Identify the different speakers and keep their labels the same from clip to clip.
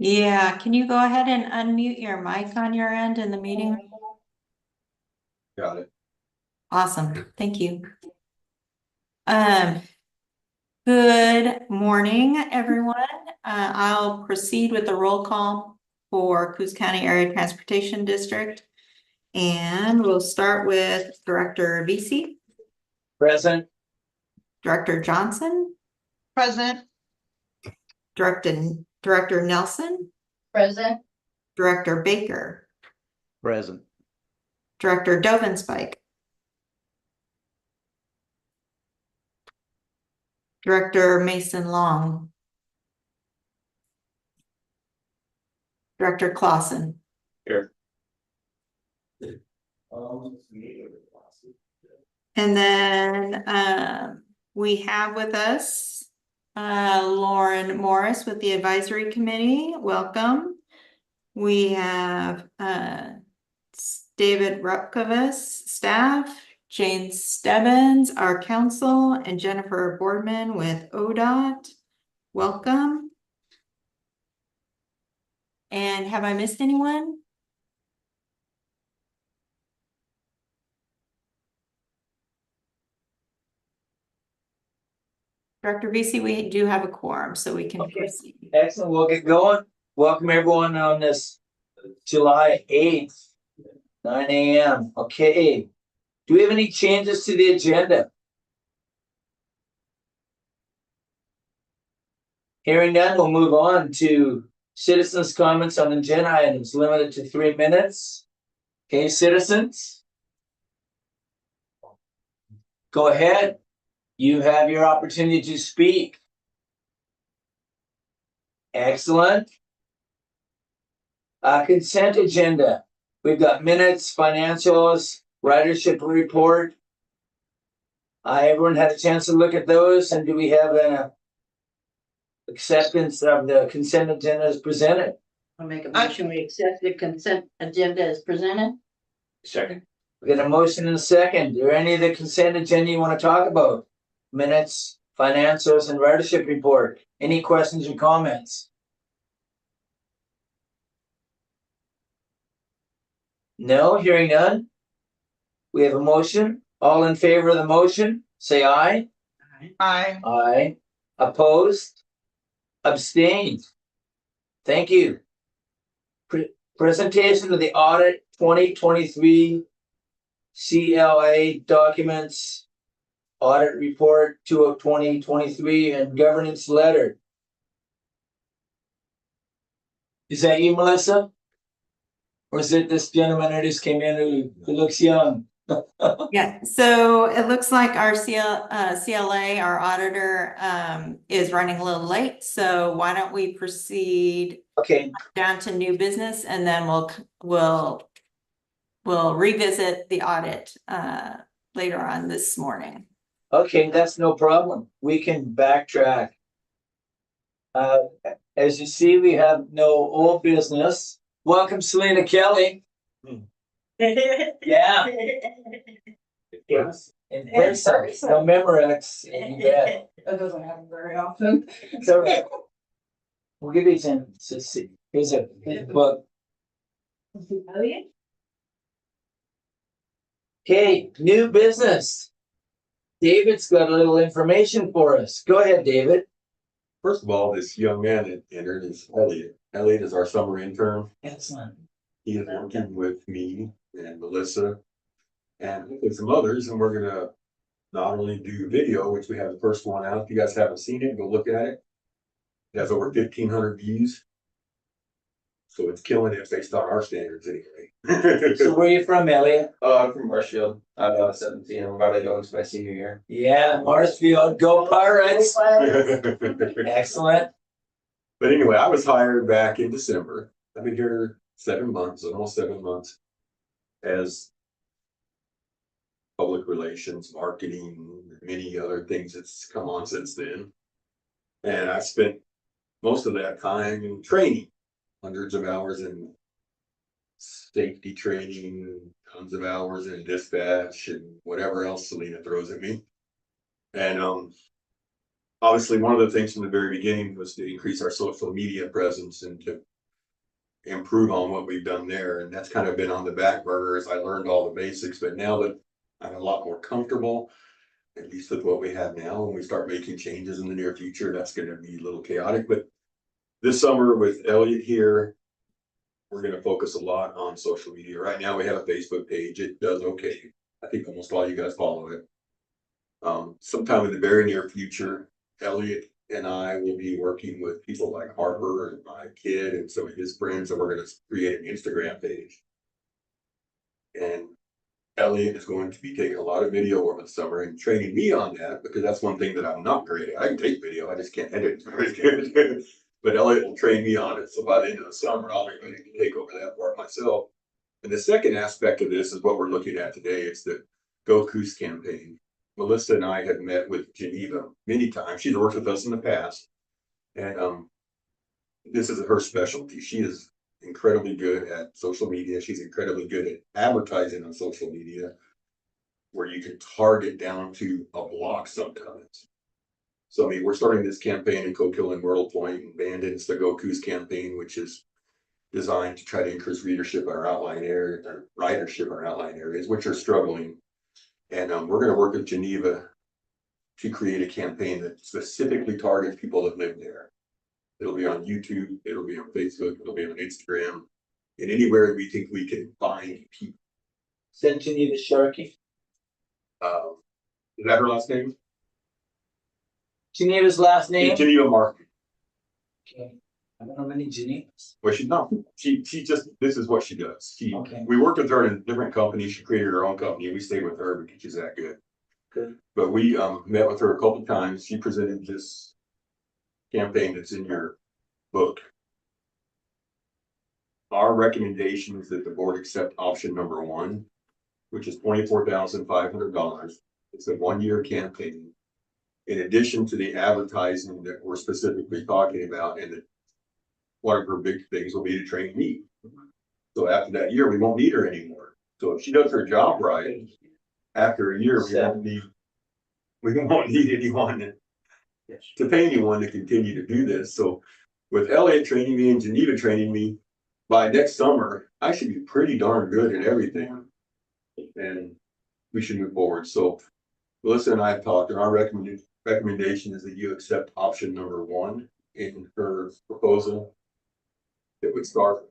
Speaker 1: Yeah, can you go ahead and unmute your mic on your end in the meeting?
Speaker 2: Got it.
Speaker 1: Awesome, thank you. Um, good morning, everyone. I'll proceed with the roll call for Coos County Area Transportation District. And we'll start with Director Vesey,
Speaker 3: Present.
Speaker 1: Director Johnson,
Speaker 4: Present.
Speaker 1: Director Nelson,
Speaker 4: Present.
Speaker 1: Director Baker,
Speaker 3: Present.
Speaker 1: Director Dovenspike, Director Mason Long, Director Clausen.
Speaker 3: Here.
Speaker 1: And then we have with us Lauren Morris with the Advisory Committee. Welcome. We have David Rupkovas, staff, Jane Stebbins, our council, and Jennifer Boardman with ODOT. Welcome. And have I missed anyone? Director Vesey, we do have a quorum, so we can proceed.
Speaker 3: Excellent. We'll get going. Welcome everyone on this July 8th, 9 a.m. Okay. Do we have any changes to the agenda? Hearing none, we'll move on to citizens' comments on agenda items limited to 3 minutes. Okay, citizens? Go ahead. You have your opportunity to speak. Excellent. Consent agenda. We've got minutes, financials, ridership report. Everyone had a chance to look at those, and do we have an acceptance of the consent agenda as presented?
Speaker 4: I'll make a motion. We accept the consent agenda as presented.
Speaker 3: Second. We got a motion and a second. Are any of the consent agenda you want to talk about? Minutes, financials, and ridership report. Any questions or comments? No, hearing none. We have a motion. All in favor of the motion, say aye.
Speaker 4: Aye.
Speaker 3: Aye. Opposed? Abstained? Thank you. Presentation of the audit 2023 CLA documents, audit report 2023, and governance letter. Is that you, Melissa? Or is it this gentleman who just came in who looks young?
Speaker 1: Yeah, so it looks like our CLA, our auditor, is running a little late. So why don't we proceed
Speaker 3: Okay,
Speaker 1: down to new business, and then we'll revisit the audit later on this morning.
Speaker 3: okay, that's no problem. We can backtrack. As you see, we have no old business. Welcome, Selena Kelly. Yeah. Yes. And there's some, no Memorex. You bet.
Speaker 4: That doesn't happen very often.
Speaker 3: It's all right. We'll give these in. Here's a book. Okay, new business. David's got a little information for us. Go ahead, David.
Speaker 2: First of all, this young man that entered is Elliot. Elliot is our summer intern.
Speaker 3: Excellent.
Speaker 2: He is working with me and Melissa and with some others, and we're gonna not only do video, which we have the first one out. If you guys haven't seen it, go look at it. It has over 1,500 views. So it's killing it based on our standards anyway.
Speaker 3: So where are you from, Elliot?
Speaker 5: I'm from Marshfield. I'm 17. I'm about to go into my senior year.
Speaker 3: Yeah, Marsfield. Go Pirates. Excellent.
Speaker 2: But anyway, I was hired back in December. I've been here 7 months, almost 7 months, as public relations, marketing, many other things that's come on since then. And I spent most of that time in training, hundreds of hours in safety training, tons of hours in dispatch, and whatever else Selena throws at me. And obviously, one of the things from the very beginning was to increase our social media presence and to improve on what we've done there. And that's kind of been on the back burner as I learned all the basics, but now that I'm a lot more comfortable, at least with what we have now, when we start making changes in the near future, that's gonna be a little chaotic, but this summer with Elliot here, we're gonna focus a lot on social media. Right now, we have a Facebook page. It does okay. I think almost all you guys follow it. Sometime in the very near future, Elliot and I will be working with people like Harper and my kid and some of his friends, and we're gonna create an Instagram page. And Elliot is going to be taking a lot of video over the summer and training me on that, because that's one thing that I'm not great at. I can take video, I just can't edit very good. But Elliot will train me on it, so by the end of the summer, I'll be ready to take over that part myself. And the second aspect of this is what we're looking at today. It's the Go Coos campaign. Melissa and I have met with Geneva many times. She's worked with us in the past. And this is her specialty. She is incredibly good at social media. She's incredibly good at advertising on social media, where you can target down to a block sometimes. So, I mean, we're starting this campaign in Coquille and Myrtle Point and Bandon's the Go Coos campaign, which is designed to try to increase readership in our outlying area, or ridership in our outlying areas, which are struggling. And we're going to work with Geneva to create a campaign that specifically targets people that live there. It'll be on YouTube, it'll be on Facebook, it'll be on Instagram, and anywhere we think we can find people.
Speaker 3: Send Geneva Sharkey.
Speaker 2: Is that her last name?
Speaker 3: Geneva's last name?
Speaker 2: Geneva Martin.
Speaker 3: Okay. I don't know many Genevas.
Speaker 2: Well, she's not. She just, this is what she does.
Speaker 3: Okay.
Speaker 2: We worked with her in a different company. She created her own company. We stayed with her because she's that good.
Speaker 3: Good.
Speaker 2: But we met with her a couple of times. She presented this campaign that's in your book. Our recommendation is that the board accept option number 1, which is $24,500. It's a 1-year campaign. In addition to the advertising that we're specifically talking about, and that one of her big things will be to train me. So after that year, we won't need her anymore. So if she does her job right, after a year, we won't need anyone to pay anyone to continue to do this. So with Elliot training me and Geneva training me, by next summer, I should be pretty darn good at everything. And we should move forward. So Melissa and I have talked, and our recommendation is that you accept option number 1 in her proposal. It would start a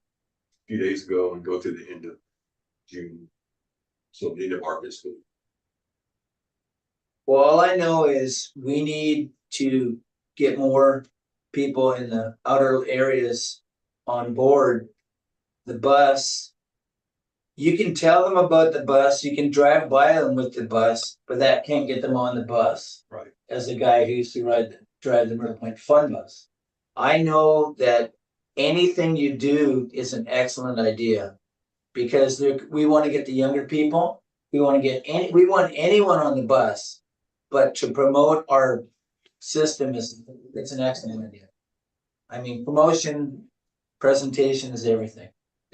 Speaker 2: few days ago and go to the end of June. So the end of our fiscal.
Speaker 3: Well, all I know is we need to get more people in the outer areas on board the bus. You can tell them about the bus, you can drive by them with the bus, but that can't get them on the bus.
Speaker 2: Right.
Speaker 3: As a guy who used to drive the Myrtle Point Fun Bus. I know that anything you do is an excellent idea, because we want to get the younger people, we want anyone on the bus, but to promote our system it's an excellent idea. I mean, promotion, presentation is everything.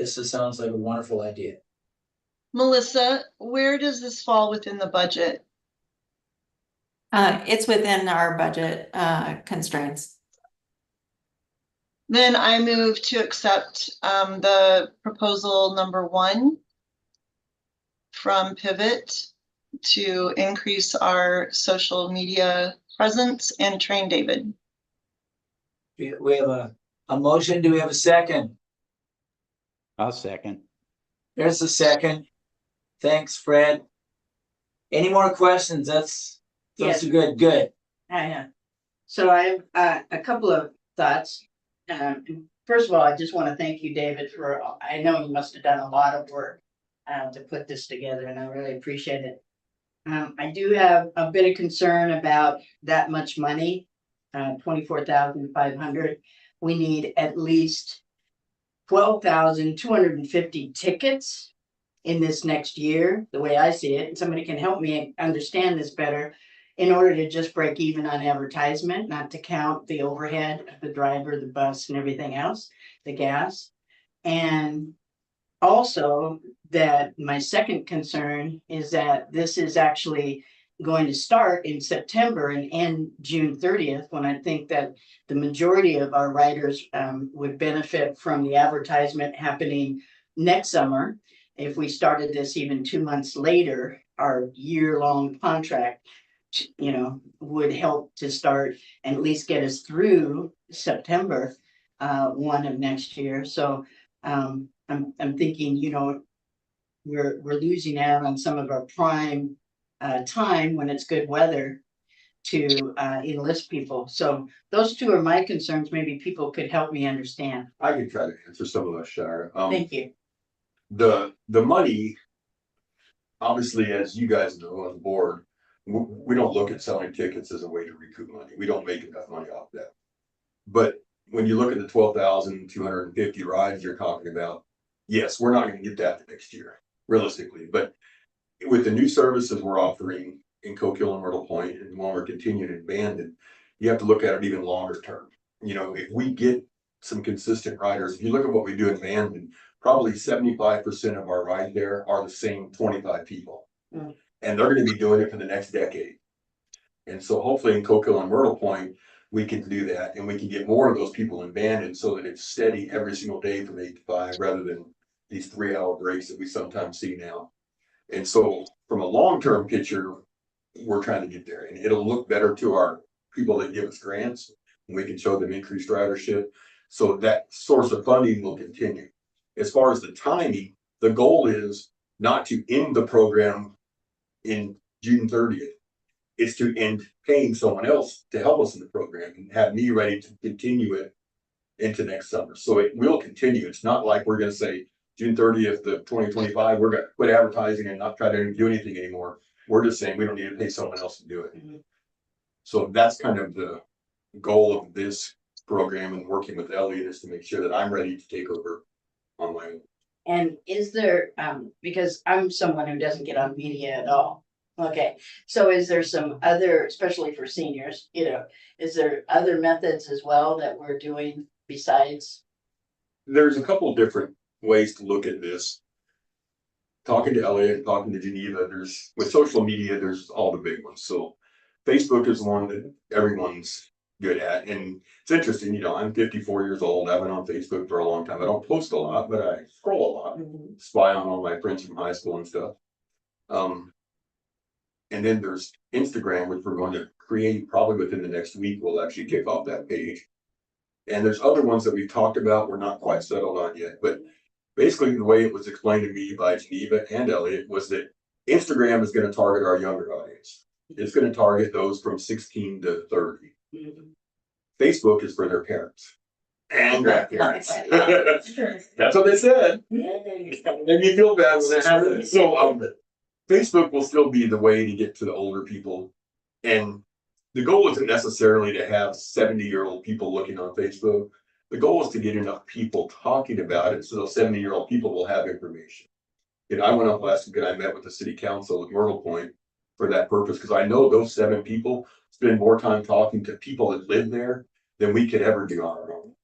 Speaker 3: Sounds like a wonderful idea.
Speaker 6: Melissa, where does this fall within the budget?
Speaker 1: It's within our budget constraints.
Speaker 6: Then I move to accept the proposal number 1 from Pivot to increase our social media presence and train David.
Speaker 3: We have a motion. Do we have a second?
Speaker 7: I'll second.
Speaker 3: There's a second. Thanks, Fred. Any more questions? That's
Speaker 4: Yes.
Speaker 3: good.
Speaker 4: So I have a couple of thoughts. First of all, I just want to thank you, David, for, I know you must have done a lot of work to put this together, and I really appreciate it. I do have a bit of concern about that much money, 24,500. We need at least 12,250 tickets in this next year, the way I see it. And somebody can help me understand this better, in order to just break even on advertisement, not to count the overhead of the driver, the bus, and everything else, the gas. And also that my second concern is that this is actually going to start in September and end June 30th, when I think that the majority of our riders would benefit from the advertisement happening next summer. If we started this even 2 months later, our year-long contract, would help to start and at least get us through September 1 of next year. So I'm thinking, we're losing out on some of our prime time when it's good weather to enlist people. So those two are my concerns. Maybe people could help me understand.
Speaker 2: I can try to answer some of those, Shire.
Speaker 4: Thank you.
Speaker 2: The money, obviously, as you guys know on the board, we don't look at selling tickets as a way to recoup money. We don't make enough money off that. But when you look at the 12,250 rides you're talking about, yes, we're not going to get that next year, realistically. But with the new services we're offering in Coquille and Myrtle Point, and when we're continuing in Bandon, you have to look at it even longer term. If we get some consistent riders, if you look at what we do in Bandon, probably 75% of our ride there are the same 25 people.
Speaker 4: Mm.
Speaker 2: And they're going to be doing it for the next decade. And so hopefully in Coquille and Myrtle Point, we can do that, and we can get more of those people in Bandon so that it's steady every single day from 8 to 5, rather than these 3-hour breaks that we sometimes see now. And so from a long-term picture, we're trying to get there, and it'll look better to our people that give us grants, and we can show them increased ridership. So that source of funding will continue. As far as the timing, the goal is not to end the program in June 30th. It's to end paying someone else to help us in the program and have me ready to continue it into next summer. So it will continue. It's not like we're going to say June 30th of 2025, we're going to quit advertising and not try to do anything anymore. We're just saying we don't need to pay someone else to do it.
Speaker 4: Mhm.
Speaker 2: So that's kind of the goal of this program, and working with Elliot is to make sure that I'm ready to take over on my own.
Speaker 4: And is there, because I'm someone who doesn't get on media at all. Okay, so is there some other, especially for seniors, is there other methods as well that we're doing besides?
Speaker 2: There's a couple different ways to look at this. Talking to Elliot, talking to Geneva, with social media, there's all the big ones. So Facebook is one that everyone's good at. And it's interesting, I'm 54 years old. I've been on Facebook for a long time. I don't post a lot, but I scroll a lot, spy on all my friends from high school and stuff. And then there's Instagram, which we're going to create probably within the next week. We'll actually kick off that page. And there's other ones that we've talked about, we're not quite settled on yet. But basically the way it was explained to me by Geneva and Elliot was that Instagram is going to target our younger audience. It's going to target those from 16 to 30. Facebook is for their parents and grandparents. That's what they said. Made me feel bad when that happened. So Facebook will still be the way to get to the older people. And the goal isn't necessarily to have 70-year-old people looking on Facebook. The goal is to get enough people talking about it so those 70-year-old people will have information. I went up last week and I met with the city council at Myrtle Point for that purpose, because I know those 7 people spend more time talking to people that live there than we could ever do on our own.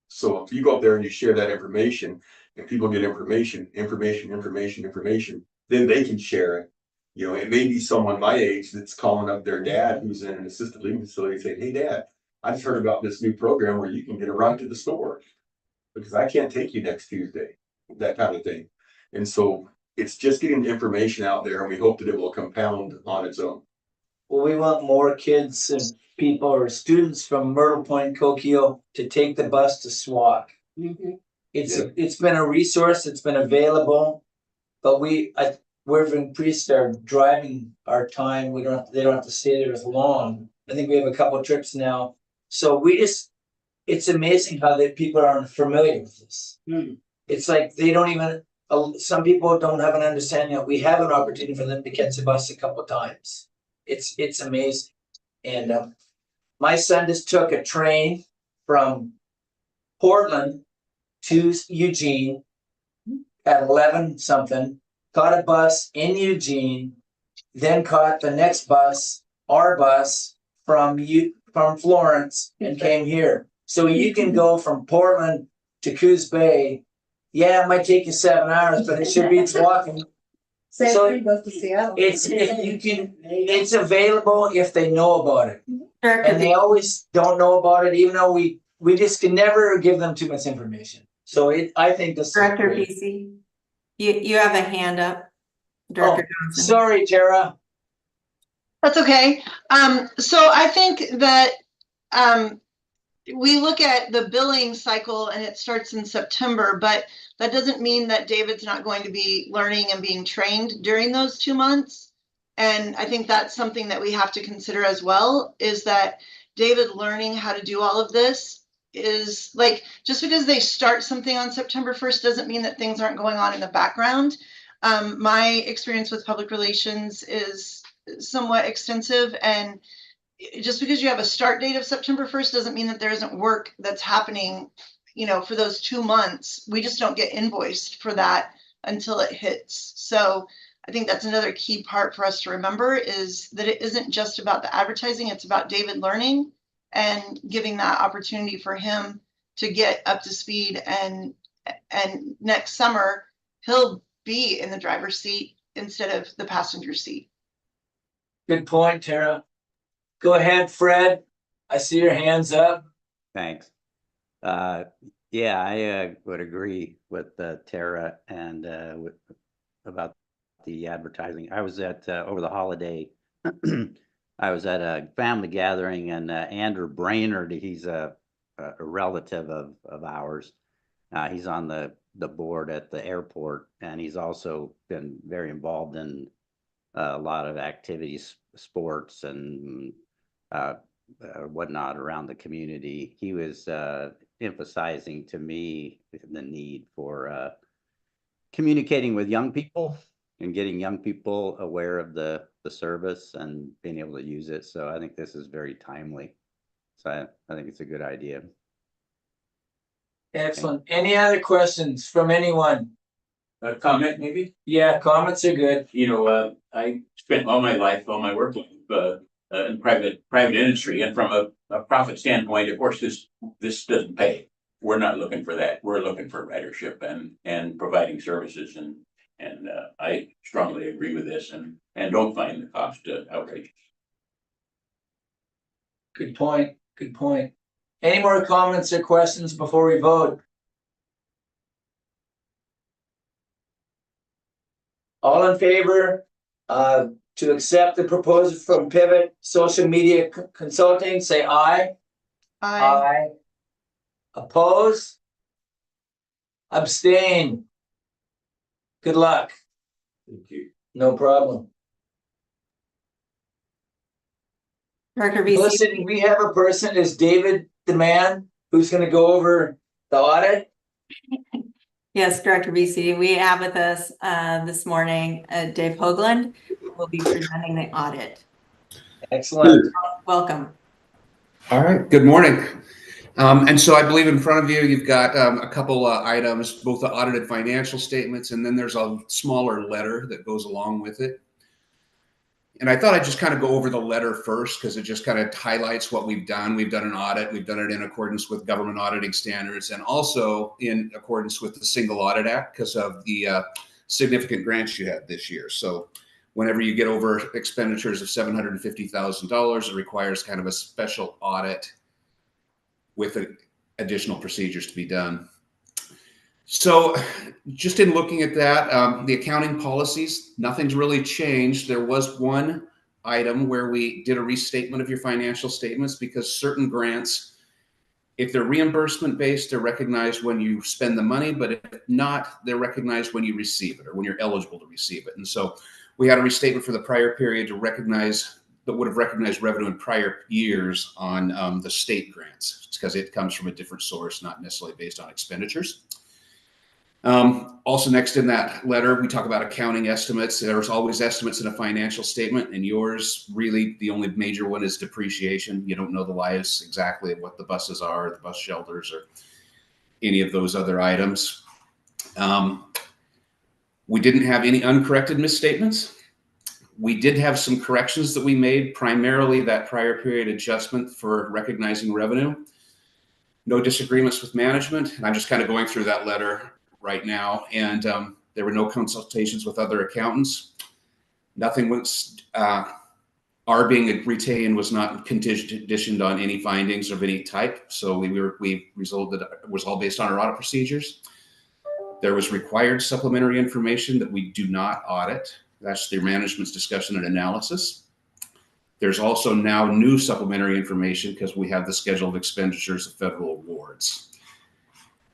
Speaker 2: So if you go up there and you share that information, and people get information, then they can share it. It may be someone my age that's calling up their dad who's in an assisted living facility saying, "Hey Dad, I just heard about this new program where you can get a ride to the store because I can't take you next Tuesday," that kind of thing. And so it's just getting the information out there, and we hope that it will compound on its own.
Speaker 3: Well, we want more kids and people or students from Myrtle Point, Coquille to take the bus to SWAC. It's been a resource, it's been available, but we've increased our driving, our time. They don't have to stay there as long. I think we have a couple of trips now. So it's amazing how people aren't familiar with this. It's like they don't even, some people don't have an understanding that we have an opportunity for them to catch the bus a couple of times. It's amazing. And my son just took a train from Portland to Eugene at 11 something, caught a bus in Eugene, then caught the next bus, our bus from Florence, and came here. So you can go from Portland to Coos Bay. Yeah, it might take you 7 hours, but it sure beats walking. So
Speaker 8: Same thing goes to Seattle.
Speaker 3: it's, if you can, it's available if they know about it.
Speaker 1: Director
Speaker 3: And they
Speaker 1: Beasley,
Speaker 3: always don't know about it, even though we just can never give them too much information. So I think this is
Speaker 1: Director
Speaker 3: great.
Speaker 1: Beasley, you have a hand up.
Speaker 3: Oh,
Speaker 1: Director Johnson.
Speaker 3: sorry, Tara.
Speaker 6: That's okay. So I think that, we look at the billing cycle and it starts in September, but that doesn't mean that David's not going to be learning and being trained during those 2 months. And I think that's something that we have to consider as well, is that David learning how to do all of this is like, just because they start something on September 1st doesn't mean that things aren't going on in the background. My experience with public relations is somewhat extensive, and just because you have a start date of September 1st doesn't mean that there isn't work that's happening, for those 2 months. We just don't get invoiced for that until it hits. So I think that's another key part for us to remember, is that it isn't just about the advertising, it's about David learning and giving that opportunity for him to get up to speed, and next summer he'll be in the driver's seat instead of the passenger seat.
Speaker 3: Good point, Tara. Go ahead, Fred. I see your hands up.
Speaker 7: Thanks. Yeah, I would agree with Tara and about the advertising. I was at over the holiday. I was at a family gathering, and Andrew Brainerd, he's a relative of ours. He's on the board at the airport, and he's also been very involved in a lot of activities, sports, and whatnot around the community. He was emphasizing to me the need for communicating with young people and getting young people aware of the service and being able to use it. So I think this is very timely. So I think it's a good idea.
Speaker 3: Excellent. Any other questions from anyone?
Speaker 9: A comment maybe?
Speaker 3: Yeah, comments are good.
Speaker 9: I spent all my life, all my work in private industry, and from a profit standpoint, of course, this doesn't pay. We're not looking for that. We're looking for ridership and providing services, and I strongly agree with this, and don't find the cost outrageous.
Speaker 3: Good point. Good point. Any more comments or questions before we vote? All in favor to accept the proposal from Pivot Social Media Consulting, say aye. Aye. Oppose? Abstain? Good luck.
Speaker 9: Thank you.
Speaker 3: No problem.
Speaker 1: Director Beasley,
Speaker 3: Listen, we have a person, is David the man who's gonna go over the audit?
Speaker 1: yes, Director Beasley, we have with us this morning Dave Hoagland, who will be presenting the audit.
Speaker 3: Excellent.
Speaker 1: Welcome.
Speaker 10: All right, good morning. And so I believe in front of you, you've got a couple items, both the audited financial statements, and then there's a smaller letter that goes along with it. And I thought I'd just kind of go over the letter first, because it just kind of highlights what we've done. We've done an audit. We've done it in accordance with government auditing standards, and also in accordance with the Single Audit Act because of the significant grants you had this year. So whenever you get over expenditures of $750,000, it requires kind of a special audit with additional procedures to be done. So just in looking at that, the accounting policies, nothing's really changed. There was one item where we did a restatement of your financial statements because certain grants, if they're reimbursement based, they're recognized when you spend the money, but if not, they're recognized when you receive it or when you're eligible to receive it. And so we had a restatement for the prior period to recognize, that would have recognized revenue in prior years on the state grants. It's because it comes from a different source, not necessarily based on expenditures. Also next in that letter, we talk about accounting estimates. There's always estimates in a financial statement, and yours really the only major one is depreciation. You don't know the lives exactly of what the buses are, the bus shelters, or any of those other items. We didn't have any uncorrected misstatements. We did have some corrections that we made, primarily that prior period adjustment for recognizing revenue. No disagreements with management. And I'm just kind of going through that letter right now. And There were no consultations with other accountants. Nothing was, our being retained was not conditioned on any findings of any type. So we resolved that it was all based on our audit procedures. There was required supplementary information that we do not audit. That's their management's discussion and analysis. There's also now new supplementary information because we have the schedule of expenditures of federal awards.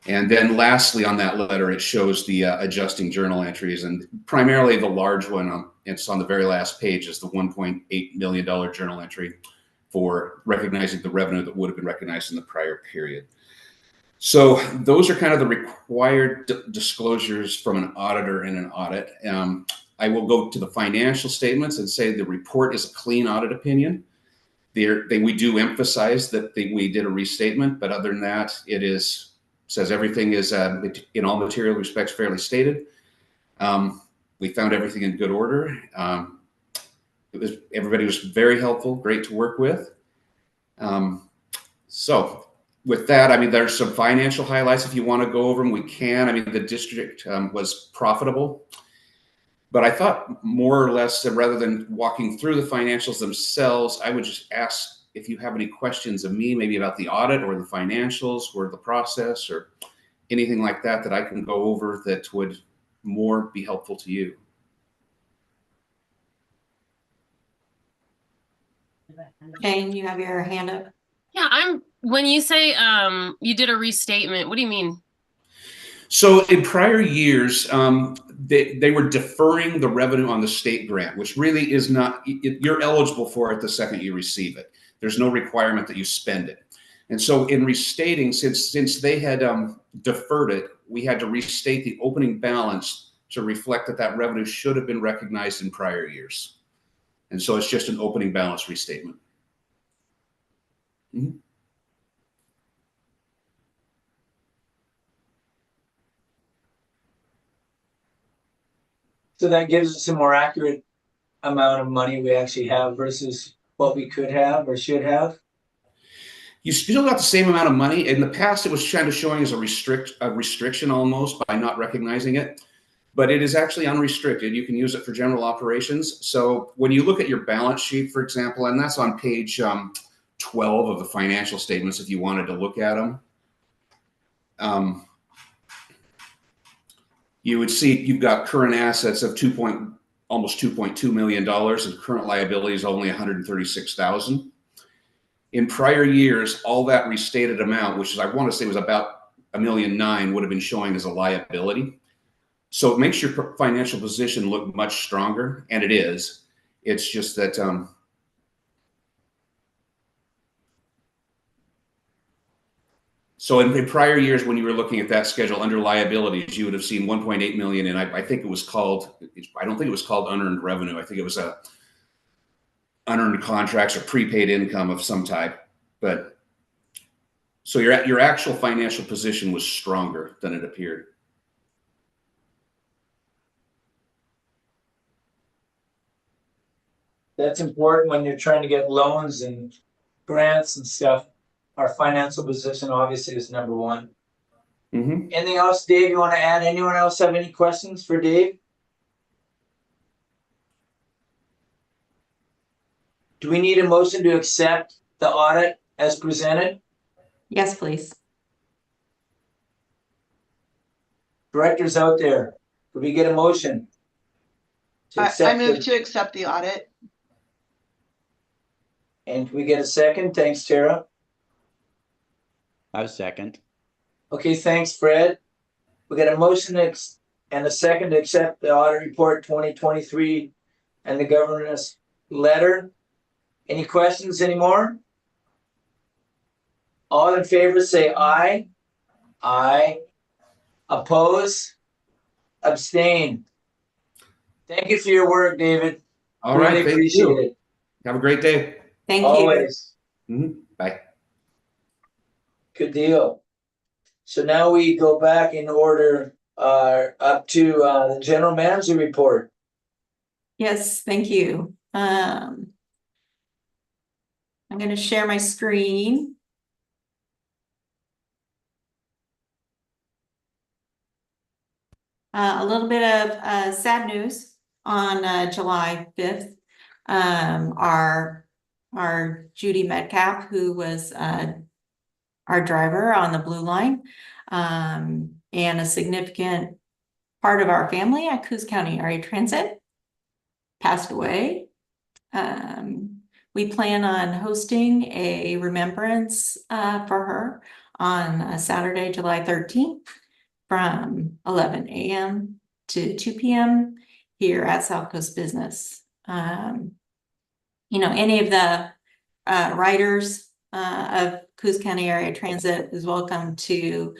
Speaker 10: And then lastly, on that letter, it shows the adjusting journal entries, and primarily the large one, it's on the very last page, is the $1.8 million journal entry for recognizing the revenue that would have been recognized in the prior period. So those are kind of the required disclosures from an auditor in an audit. I will go to the financial statements and say the report is a clean audit opinion. We do emphasize that we did a restatement, but other than that, says everything is in all material respects fairly stated. We found everything in good order. Everybody was very helpful, great to work with. So with that, I mean, there's some financial highlights. If you want to go over them, we can. I mean, the district was profitable. But I thought more or less, rather than walking through the financials themselves, I would just ask if you have any questions of me, maybe about the audit or the financials or the process or anything like that, that I can go over that would more be helpful to you.
Speaker 1: Jane, you have your hand up.
Speaker 8: Yeah, when you say you did a restatement, what do you mean?
Speaker 10: So in prior years, they were deferring the revenue on the state grant, which really is not, you're eligible for it the second you receive it. There's no requirement that you spend it. And so in restating, since they had deferred it, we had to restate the opening balance to reflect that revenue should have been recognized in prior years. And so it's just an opening balance restatement. Mm-hmm.
Speaker 3: So that gives us a more accurate amount of money we actually have versus what we could have or should have.
Speaker 10: You still got the same amount of money. In the past, it was kind of showing as a restriction almost by not recognizing it, but it is actually unrestricted. You can use it for general operations. So when you look at your balance sheet, for example, and that's on page 12 of the financial statements, if you wanted to look at them, you would see you've got current assets of almost $2.2 million and current liabilities only $136,000. In prior years, all that restated amount, which is, I want to say was about $1.9 million, would have been showing as a liability. So it makes your financial position look much stronger, and it is. It's just that so in prior years, when you were looking at that schedule under liabilities, you would have seen 1.8 million, and I think it was called, I don't think it was called unearned revenue. I think it was a unearned contracts or prepaid income of some type. But so your actual financial position was stronger than it appeared.
Speaker 3: That's important when you're trying to get loans and grants and stuff. Our financial position obviously is number one.
Speaker 10: Mm-hmm.
Speaker 3: Anything else, Dave, you want to add? Anyone else have any questions for Dave? Do we need a motion to accept the audit as presented?
Speaker 1: Yes, please.
Speaker 3: Directors out there, could we get a motion?
Speaker 6: I move to accept the audit.
Speaker 3: And can we get a second? Thanks, Tara.
Speaker 7: I was second.
Speaker 3: Okay, thanks, Fred. We got a motion and a second to accept the audit report 2023 and the governor's letter. Any questions anymore? All in favor say aye. Aye. Oppose? Abstain. Thank you for your work, David.
Speaker 10: All right,
Speaker 3: really
Speaker 10: thank
Speaker 3: appreciate
Speaker 10: you.
Speaker 3: it.
Speaker 10: Have a great day.
Speaker 1: Thank you.
Speaker 3: Always.
Speaker 10: Mm-hmm. Bye.
Speaker 3: Good deal. So now we go back in order up to the general manager report.
Speaker 1: Yes, thank you. I'm going to share my screen. A little bit of sad news on July 5th. Our Judy Metcalf, who was our driver on the Blue Line, and a significant part of our family at Coos County Area Transit, passed away. We plan on hosting a remembrance for her on Saturday, July 13th from 11 a.m. to 2 p.m. here at South Coast Business. Any of the riders of Coos County Area Transit is welcome to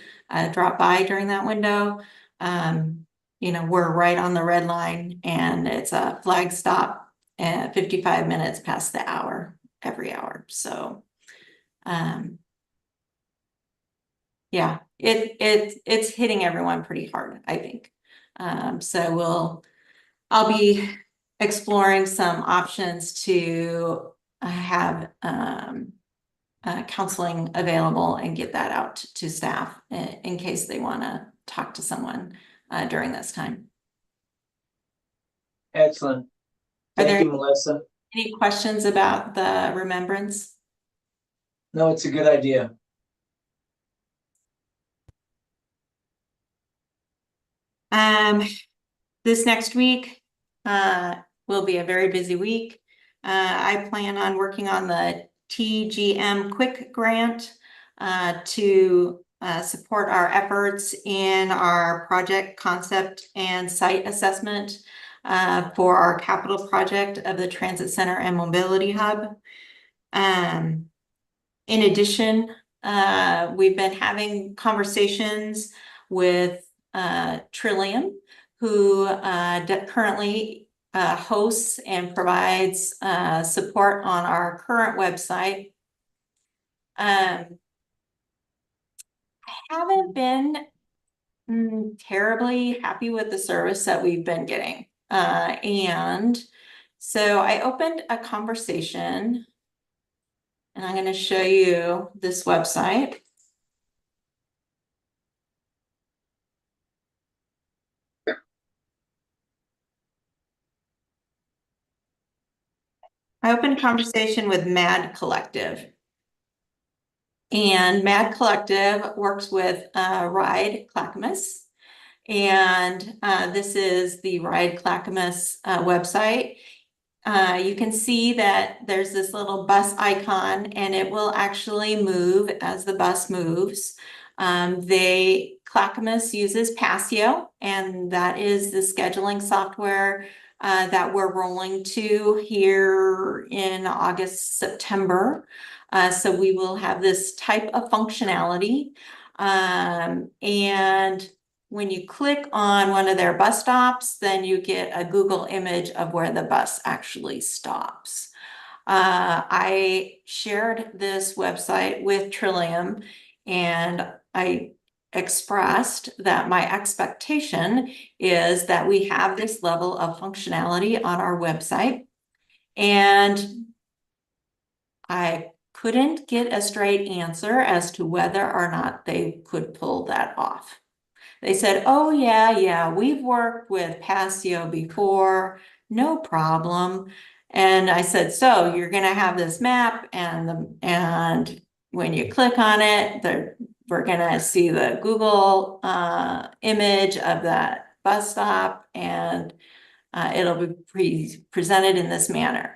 Speaker 1: drop by during that window. We're right on the red line, and it's a flag stop at 55 minutes past the hour every hour. So, yeah, it's hitting everyone pretty hard, I think. I'll be exploring some options to have counseling available and get that out to staff in case they want to talk to someone during this time.
Speaker 3: Excellent.
Speaker 1: Are
Speaker 3: Thank
Speaker 1: there
Speaker 3: you, Melissa.
Speaker 1: any questions about the remembrance?
Speaker 3: No, it's a good idea.
Speaker 1: This next week will be a very busy week. I plan on working on the TGM Quick Grant to support our efforts in our project concept and site assessment for our capital project of the Transit Center and Mobility Hub. In addition, we've been having conversations with Trillium, who currently hosts and provides support on our current website. I haven't been terribly happy with the service that we've been getting. And so I opened a conversation, and I'm going to show you this website. I opened a conversation with Mad Collective. And Mad Collective works with Ride Clackamas. And this is the Ride Clackamas website. You can see that there's this little bus icon, and it will actually move as the bus moves. Clackamas uses Passio, and that is the scheduling software that we're rolling to here in August, September. So we will have this type of functionality. And when you click on one of their bus stops, then you get a Google image of where the bus actually stops. I shared this website with Trillium, and I expressed that my expectation is that we have this level of functionality on our website, and I couldn't get a straight answer as to whether or not they could pull that off. They said, oh yeah, we've worked with Passio before, no problem. And I said, so you're gonna have this map, and when you click on it, we're gonna see the Google image of that bus stop, and it'll be presented in this manner.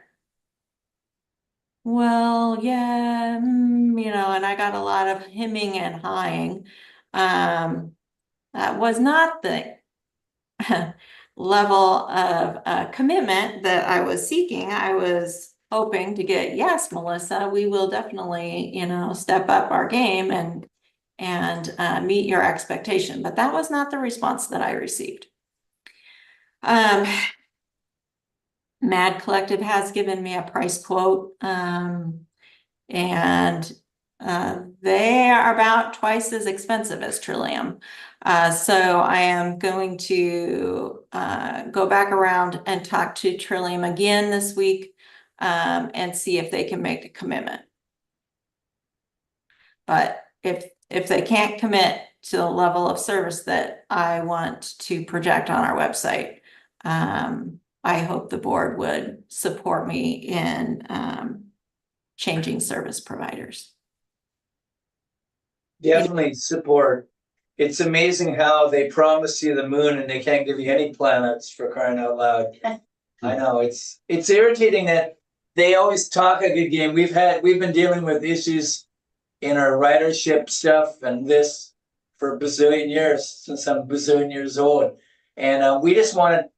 Speaker 1: Well, yeah, and I got a lot of hemming and hawing. That was not the level of commitment that I was seeking. I was hoping to get, yes, Melissa, we will definitely, step up our game and meet your expectation. But that was not the response that I received. Mad Collective has given me a price quote, and they are about twice as expensive as Trillium. So I am going to go back around and talk to Trillium again this week and see if they can make a commitment. But if they can't commit to the level of service that I want to project on our website. I hope the board would support me in changing service providers.
Speaker 3: Definitely support. It's amazing how they promise you the moon and they can't give you any planets, for crying out loud. I know it's irritating that they always talk a good game. We've been dealing with issues in our ridership stuff and this for a bazillion years, since I'm a bazillion years old. And we just want it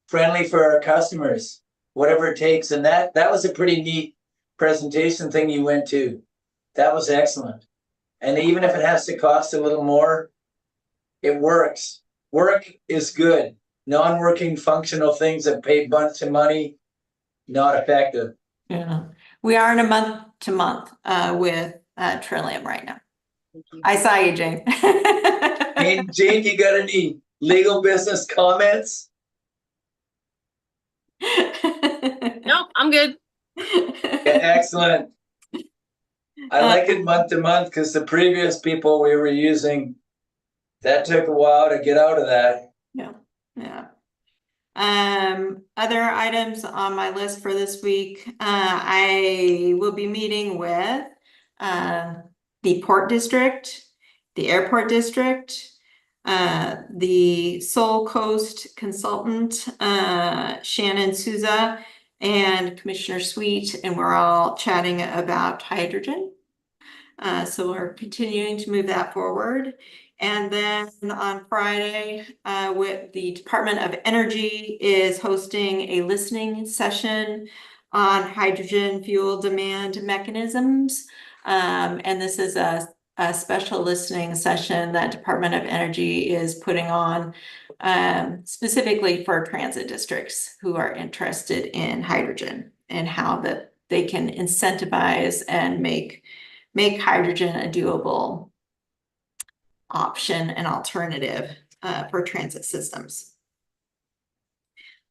Speaker 3: friendly for our customers, whatever it takes. And that was a pretty neat presentation thing you went to. That was excellent. And even if it has to cost a little more, it works. Work is good. Non-working functional things that pay a bunch of money, not effective.
Speaker 1: Yeah, we are in a month to month with Trillium right now. I saw you, Jane.
Speaker 3: Hey, Jane, you got any legal business comments?
Speaker 8: Nope, I'm good.
Speaker 3: Yeah, excellent. I like it month to month because the previous people we were using, that took a while to get out of that.
Speaker 1: Yeah, yeah. Other items on my list for this week, I will be meeting with the Port District, the Airport District, the Soul Coast consultant, Shannon Souza, and Commissioner Sweet, and we're all chatting about hydrogen. So we're continuing to move that forward. And then on Friday, with the Department of Energy is hosting a listening session on hydrogen fuel demand mechanisms. And this is a special listening session that Department of Energy is putting on specifically for transit districts who are interested in hydrogen and how that they can incentivize and make hydrogen a doable option and alternative for transit systems.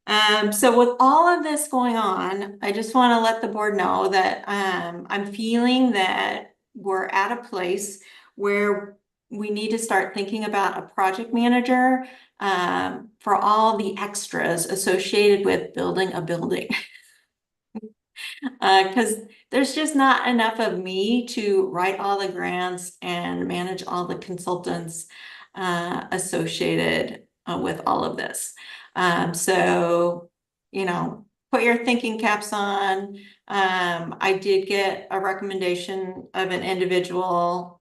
Speaker 1: So with all of this going on, I just want to let the board know that I'm feeling that we're at a place where we need to start thinking about a project manager for all the extras associated with building a building. Because there's just not enough of me to write all the grants and manage all the consultants associated with all of this. So, put your thinking caps on. I did get a recommendation of an individual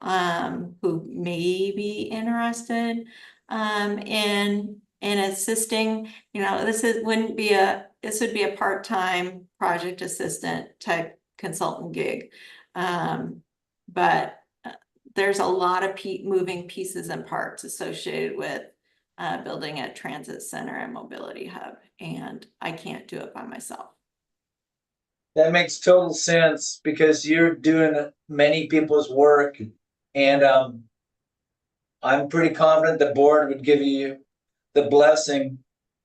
Speaker 1: who may be interested in assisting. This would be a part-time project assistant type consultant gig. But there's a lot of moving pieces and parts associated with building a transit center and mobility hub, and I can't do it by myself.
Speaker 3: That makes total sense because you're doing many people's work, and I'm pretty confident the board would give you the blessing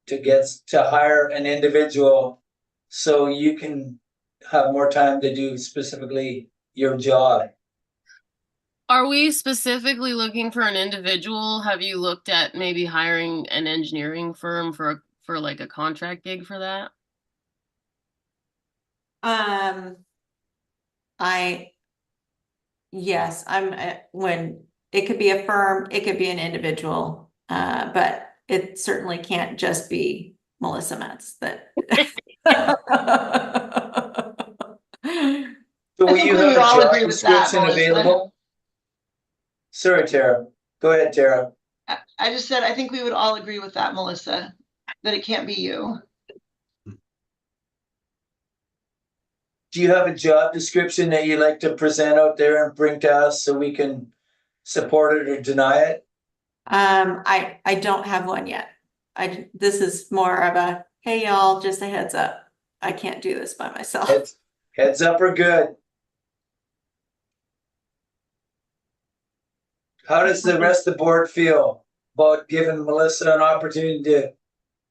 Speaker 3: to hire an individual so you can have more time to do specifically your job.
Speaker 8: Are we specifically looking for an individual? Have you looked at maybe hiring an engineering firm for like a contract gig for that?
Speaker 1: Yes, when it could be a firm, it could be an individual, but it certainly can't just be Melissa Metz that.
Speaker 3: So will
Speaker 6: think
Speaker 3: you
Speaker 6: we
Speaker 3: have
Speaker 6: would
Speaker 3: a
Speaker 6: all
Speaker 3: job
Speaker 6: agree with that,
Speaker 3: description
Speaker 6: Melissa.
Speaker 3: available? Sorry, Tara. Go ahead, Tara.
Speaker 6: I just said, I think we would all agree with that, Melissa, that it can't be you.
Speaker 3: Do you have a job description that you'd like to present out there and bring to us so we can support it or deny it?
Speaker 1: I don't have one yet. This is more of a, hey, y'all, just a heads up. I can't do this by myself.
Speaker 3: Heads up are good. How does the rest of the board feel about giving Melissa an opportunity to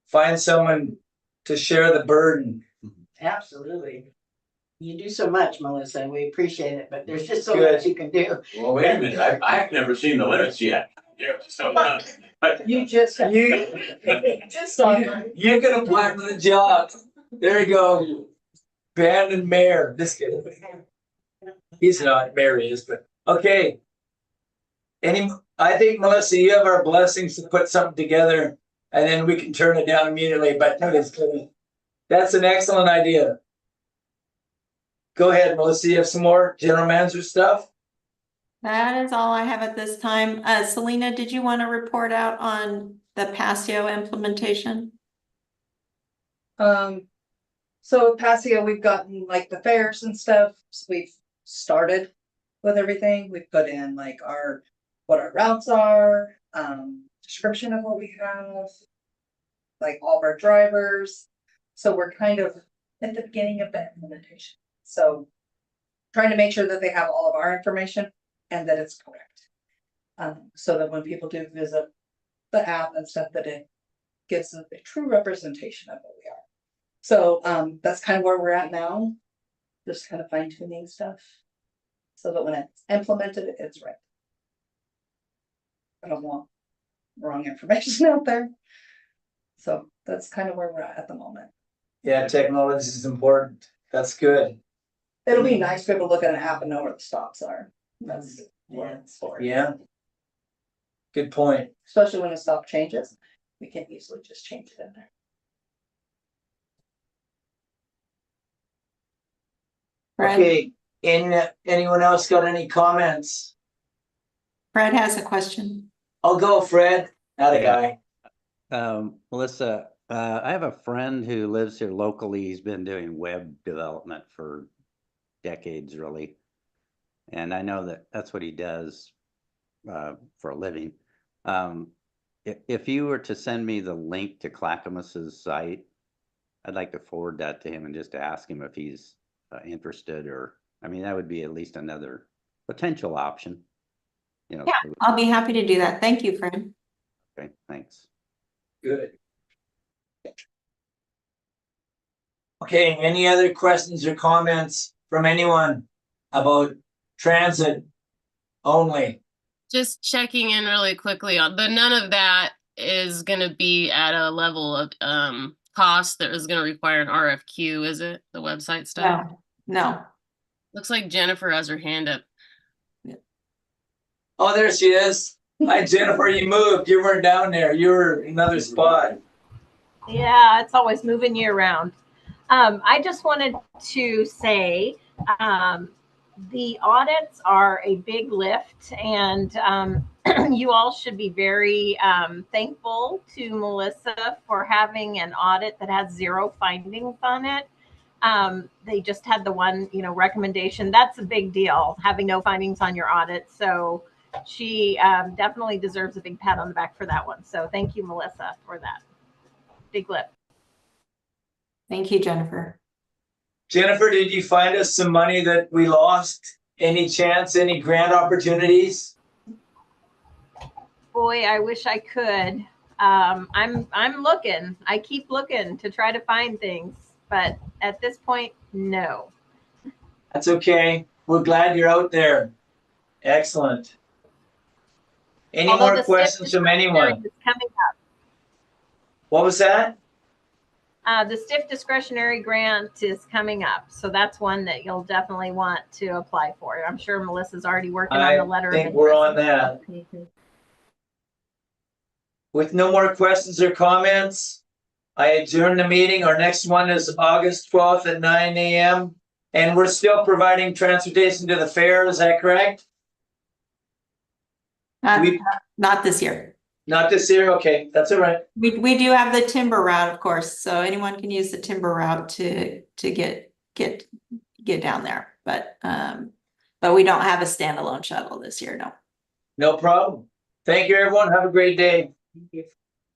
Speaker 3: find someone to share the burden?
Speaker 4: Absolutely. You do so much, Melissa, and we appreciate it, but there's just so
Speaker 3: Good.
Speaker 4: much you can do.
Speaker 9: Well, wait a minute, I've never seen the limits yet. Yeah, so,
Speaker 4: You just.
Speaker 3: You're gonna apply for the job. There you go. Brandon Mayor, this kid. He's not, Mayor is, but, okay. I think Melissa, you have our blessings to put something together and then we can turn it down immediately, but that's an excellent idea. Go ahead, Melissa, you have some more general manager stuff?
Speaker 1: That is all I have at this time. Selena, did you want to report out on the Passio implementation?
Speaker 11: So Passio, we've gotten like the fairs and stuff. So we've started with everything. We've put in like what our routes are, description of what we have, like all of our drivers. So we're kind of at the beginning of that implementation. So trying to make sure that they have all of our information and that it's correct. So that when people do visit the app and stuff, that it gives a true representation of what we are. So that's kind of where we're at now. Just kind of fine tuning stuff. So that when it's implemented, it's right. I don't want wrong information out there. So that's kind of where we're at the moment.
Speaker 3: Yeah, technology is important. That's good.
Speaker 11: It'll be nice to be able to look at an app and know where the stops are. That's what it's for.
Speaker 3: Yeah. Good point.
Speaker 11: Especially when a stop changes, we can easily just change it in there.
Speaker 1: Fred?
Speaker 3: Okay, anyone else got any comments?
Speaker 1: Fred has a question.
Speaker 3: I'll go, Fred. Not a guy.
Speaker 7: Melissa, I have a friend who lives here locally. He's been doing web development for decades, really. And I know that that's what he does for a living. If you were to send me the link to Clackamas's site, I'd like to forward that to him and just to ask him if he's interested, or, I mean, that would be at least another potential option. You know.
Speaker 1: Yeah, I'll be happy to do that. Thank you, Fred.
Speaker 7: Okay, thanks.
Speaker 3: Good. Okay, any other questions or comments from anyone about transit only?
Speaker 8: Just checking in really quickly on, but none of that is gonna be at a level of cost that is gonna require an RFQ, is it? The website stuff?
Speaker 1: No.
Speaker 8: Looks like Jennifer has her hand up.
Speaker 3: Oh, there she is. Hi, Jennifer, you moved. You weren't down there. You were in another spot.
Speaker 12: Yeah, it's always moving you around. I just wanted to say the audits are a big lift, and you all should be very thankful to Melissa for having an audit that has 0 findings on it. They just had the one, recommendation. That's a big deal, having no findings on your audit. So she definitely deserves a big pat on the back for that one. So thank you, Melissa, for that. Big lift.
Speaker 1: Thank you, Jennifer.
Speaker 3: Jennifer, did you find us some money that we lost? Any chance, any grant opportunities?
Speaker 12: Boy, I wish I could. I'm looking. I keep looking to try to find things, but at this point, no.
Speaker 3: That's okay. We're glad you're out there. Excellent. Any
Speaker 12: Although
Speaker 3: more
Speaker 12: the
Speaker 3: questions
Speaker 12: stiff
Speaker 3: from anyone?
Speaker 12: is coming up.
Speaker 3: What was that?
Speaker 12: The stiff discretionary grant is coming up, so that's one that you'll definitely want to apply for. I'm sure Melissa's already working on the letter.
Speaker 3: I think we're on that. With no more questions or comments, I adjourn the meeting. Our next one is August 12th at 9 a.m. And we're still providing transportation to the fair. Is that correct?
Speaker 1: Not this year.
Speaker 3: Not this year. Okay, that's all right.
Speaker 1: We do have the timber route, of course, so anyone can use the timber route to get down there. But we don't have a standalone shuttle this year, no.
Speaker 3: No problem. Thank you, everyone. Have a great day.
Speaker 11: Thank you.